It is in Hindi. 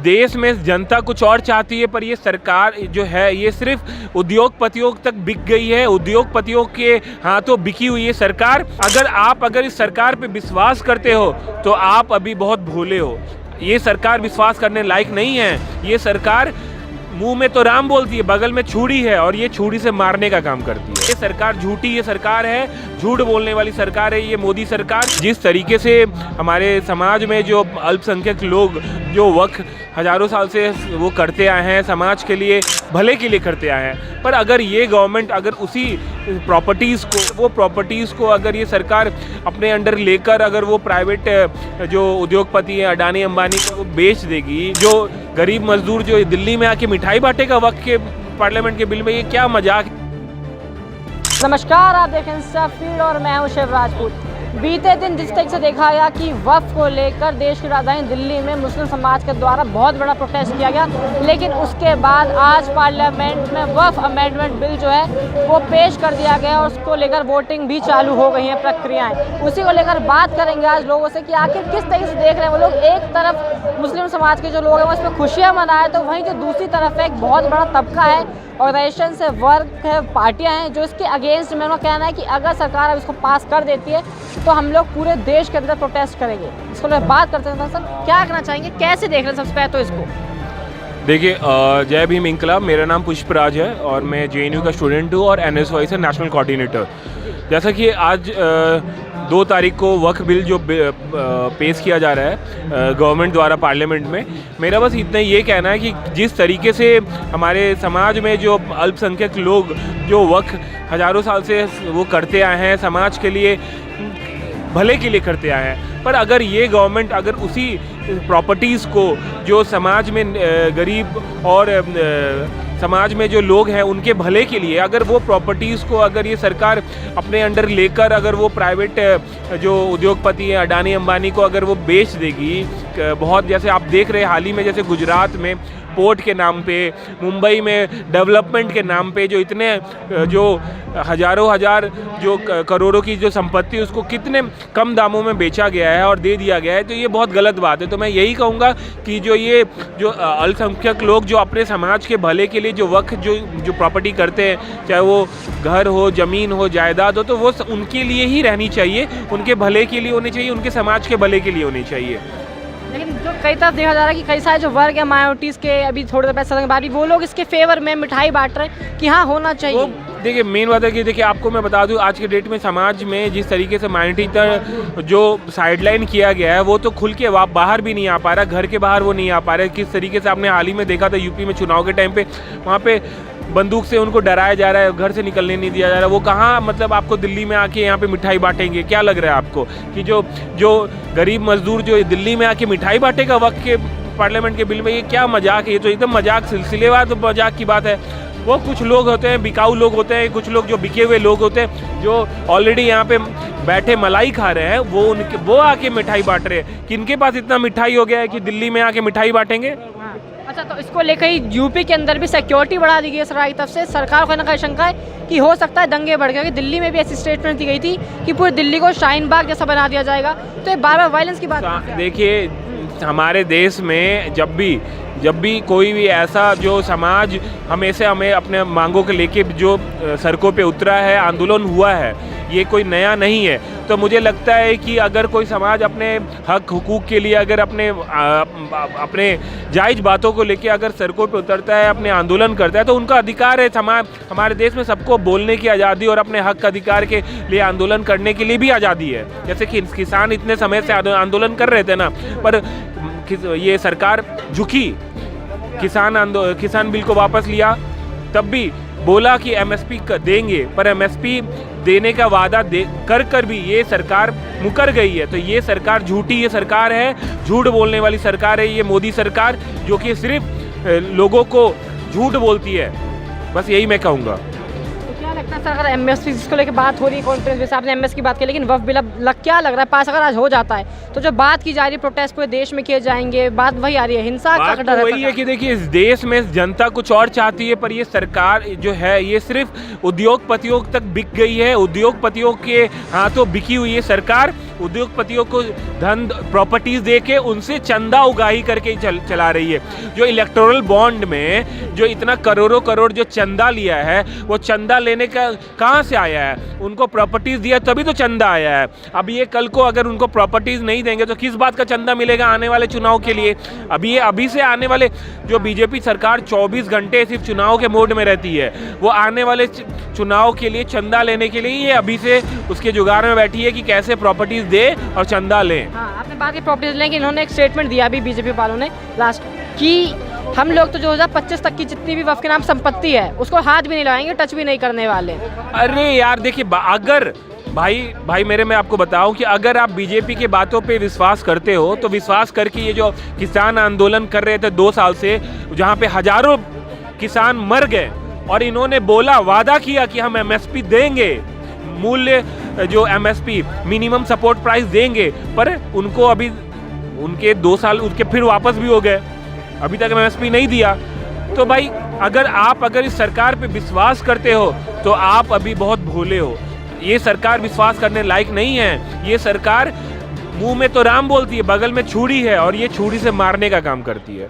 देश में जनता कुछ और चाहती है, पर ये सरकार जो है ये सिर्फ उद्योगपतियों तक बिक गई है, उद्योगपतियों के हाथों बिकी हुई है सरकार। अगर इस सरकार पे विश्वास करते हो तो आप अभी बहुत भोले हो। ये सरकार विश्वास करने लायक नहीं है। ये सरकार मुंह में तो राम बोलती है, बगल में छुरी है और ये छुरी से मारने का काम करती है। ये सरकार झूठी ये सरकार है, झूठ बोलने वाली सरकार है ये मोदी सरकार। जिस तरीके से हमारे समाज में जो अल्पसंख्यक लोग जो वक्त हजारों साल से वो करते आए हैं, समाज के लिए भले के लिए करते आए हैं, पर अगर ये गवर्नमेंट अगर उसी प्रॉपर्टीज़ को अगर ये सरकार अपने अंडर लेकर अगर वो प्राइवेट जो उद्योगपति हैं अडानी अंबानी को वो बेच देगी, जो गरीब मजदूर जो दिल्ली में आके मिठाई बांटेगा वक्त के पार्लियामेंट के बिल में, ये क्या मजाक। नमस्कार, आप देखें इंस्टा फीड और मैं हूं शिव राजपूत। बीते दिन जिस तरीके से देखा गया कि वक्फ को लेकर देश की राजधानी दिल्ली में मुस्लिम समाज के द्वारा बहुत बड़ा प्रोटेस्ट किया गया, लेकिन उसके बाद आज पार्लियामेंट में वक्फ अमेंडमेंट बिल जो है वो पेश कर दिया गया और उसको लेकर वोटिंग भी चालू हो गई हैं प्रक्रियाएं। उसी को लेकर बात करेंगे आज लोगों से कि आखिर किस तरीके से देख रहे हैं वो लोग। एक तरफ मुस्लिम समाज के जो लोग हैं वो इस पर खुशियाँ मनाए, तो वहीं जो दूसरी तरफ है एक बहुत बड़ा तबका है, ऑर्गेनाइजेशन से वर्ग है, पार्टियां हैं जो इसके अगेंस्ट में उनका कहना है कि अगर सरकार अब इसको पास कर देती है तो हम लोग पूरे देश के अंदर प्रोटेस्ट करेंगे। इसको लोग बात करते हैं, सर क्या कहना चाहेंगे, कैसे देख रहे हैं सबसे पहले तो इसको? देखिए, जय भीम इंकलाब। मेरा नाम पुष्पराज है और मैं JNU का स्टूडेंट हूँ और NSY से नेशनल कोऑर्डिनेटर। जैसा कि आज 2 तारीख को वक्फ बिल जो पेश किया जा रहा है गवर्नमेंट द्वारा पार्लियामेंट में, मेरा बस इतना ये कहना है कि जिस तरीके से हमारे समाज में जो अल्पसंख्यक लोग जो वक्फ हजारों साल से वो करते आए हैं, समाज के लिए भले के लिए करते आए हैं, पर अगर ये गवर्नमेंट अगर उसी प्रॉपर्टीज़ को जो समाज में गरीब और समाज में जो लोग हैं उनके भले के लिए अगर वो प्रॉपर्टीज़ को अगर ये सरकार अपने अंडर लेकर अगर वो प्राइवेट जो उद्योगपति हैं अडानी अंबानी को अगर वो बेच देगी, बहुत जैसे आप देख रहे हैं हाल ही में जैसे गुजरात में पोर्ट के नाम पे, मुंबई में डेवलपमेंट के नाम पे जो इतने जो हजार जो करोड़ों की जो संपत्ति उसको कितने कम दामों में बेचा गया है और दे दिया गया है, तो ये बहुत गलत बात है। तो मैं यही कहूँगा कि जो अल्पसंख्यक लोग जो अपने समाज के भले के लिए जो वक्त जो प्रॉपर्टी करते हैं, चाहे वो घर हो, ज़मीन हो, जायदाद हो, तो वो उनके लिए ही रहनी चाहिए, उनके भले के लिए होनी चाहिए, उनके समाज के भले के लिए होनी चाहिए। लेकिन जो कई तरफ देखा जा रहा है कि कई सारे जो वर्ग है माइनॉरिटीज़ के, अभी थोड़ी देर पहले बाद भी वो लोग इसके फेवर में मिठाई बांट रहे हैं कि हाँ होना चाहिए। देखिए, मेन बात है कि देखिए आपको मैं बता दूं आज के डेट में समाज में जिस तरीके से माइनॉरिटी तक जो साइडलाइन किया गया है वो तो खुल के बाहर भी नहीं आ पा रहा, घर के बाहर वो नहीं आ पा रहा है। किस तरीके से आपने हाल ही में देखा था यूपी में चुनाव के टाइम पे, वहाँ पे बंदूक से उनको डराया जा रहा है, घर से निकलने नहीं दिया जा रहा है। वो कहाँ मतलब आपको दिल्ली में आके यहाँ पे मिठाई बांटेंगे? क्या लग रहा है आपको कि जो गरीब मजदूर जो दिल्ली में आके मिठाई बांटेगा वक्त के पार्लियामेंट के बिल में, ये क्या मजाक है? ये तो एकदम मजाक, सिलसिलेवार तो मजाक की बात है। वो कुछ लोग होते हैं बिकाऊ लोग होते हैं, कुछ लोग जो बिके हुए लोग होते हैं जो ऑलरेडी यहाँ पे बैठे मलाई खा रहे हैं, वो आके मिठाई बांट रहे हैं। किनके पास इतना मिठाई हो गया है कि दिल्ली में आके मिठाई बांटेंगे? अच्छा, तो इसको लेकर यूपी के अंदर भी सिक्योरिटी बढ़ा दी गई है सरकार की तरफ से। सरकार को ना शंका है कि हो सकता है दंगे बढ़ गए, दिल्ली में भी ऐसी स्टेटमेंट दी गई थी कि पूरी दिल्ली को शाहीन बाग जैसा बना दिया जाएगा। तो ये बार-बार वायलेंस की बात देखिए, हमारे देश में जब भी कोई भी ऐसा जो समाज हमें अपने मांगों के लेके जो सड़कों पे उतरा है, आंदोलन हुआ है, ये कोई नया नहीं है। तो मुझे लगता है कि अगर कोई समाज अपने हक हुकूक के लिए अगर अपने जायज़ बातों को लेके अगर सड़कों पे उतरता है, अपने आंदोलन करता है, तो उनका अधिकार है। हमारे देश में सबको बोलने की आज़ादी और अपने हक अधिकार के लिए आंदोलन करने के लिए भी आज़ादी है। जैसे कि किसान इतने समय से आंदोलन कर रहे थे ना, पर ये सरकार झुकी, किसान बिल को वापस लिया, तब भी बोला कि MSP देंगे, पर MSP देने का वादा कर भी ये सरकार मुकर गई है। तो ये सरकार झूठी ये सरकार है, झूठ बोलने वाली सरकार है ये मोदी सरकार, जो कि सिर्फ लोगों को झूठ बोलती है। बस यही मैं कहूँगा। क्या लगता है सर, अगर MSP जिसको लेकर बात हो रही है कॉन्फ्रेंस जैसे आपने MS की बात की, लेकिन वक्फ बिल अब क्या लग रहा है पास अगर आज हो जाता है तो जो बात की जा रही है प्रोटेस्ट पूरे देश में किए जाएंगे, बात वही आ रही है, हिंसा का डर है? वही है कि देखिए, इस देश में जनता कुछ और चाहती है, पर ये सरकार जो है ये सिर्फ उद्योगपतियों तक बिक गई है, उद्योगपतियों के हाथों बिकी हुई है सरकार। उद्योगपतियों को धन प्रॉपर्टीज दे के उनसे चंदा उगाही करके चला रही है। जो इलेक्टोरल बॉन्ड में जो इतना करोड़ों करोड़ जो चंदा लिया है, वो चंदा लेने का कहाँ से आया है? उनको प्रॉपर्टीज दिया तभी तो चंदा आया है। अब ये कल को अगर उनको प्रॉपर्टीज नहीं देंगे तो किस बात का चंदा मिलेगा आने वाले चुनाव के लिए? अभी से आने वाले जो बीजेपी सरकार 24 घंटे सिर्फ चुनाव के मोड में रहती है, वो आने वाले चुनाव के लिए चंदा लेने के लिए ये अभी से उसके जुगाड़ में बैठी है कि कैसे प्रॉपर्टीज दे और चंदा लें। हाँ, आपने बात की प्रॉपर्टीज लेंगे, इन्होंने एक स्टेटमेंट दिया अभी बीजेपी वालों ने लास्ट कि हम लोग तो 2025 तक की जितनी भी वक्फ के नाम संपत्ति है उसको हाथ भी नहीं लगाएंगे, टच भी नहीं करने वाले। अरे यार देखिए, अगर भाई मैं आपको बताऊं कि अगर आप बीजेपी के बातों पे विश्वास करते हो तो विश्वास करके ये जो किसान आंदोलन कर रहे थे 2 साल से, जहां पे हजारों किसान मर गए और इन्होंने बोला, वादा किया कि हम एमएसपी देंगे, मूल्य जो एमएसपी मिनिमम सपोर्ट प्राइस देंगे, पर उनको अभी उनके 2 साल उनके फिर वापस भी हो गए, अभी तक एमएसपी नहीं दिया। तो भाई अगर इस सरकार पे विश्वास करते हो तो आप अभी बहुत भोले हो। ये सरकार विश्वास करने लायक नहीं है। ये सरकार मुंह में तो राम बोलती है, बगल में छुरी है और ये छुरी से मारने का काम करती है।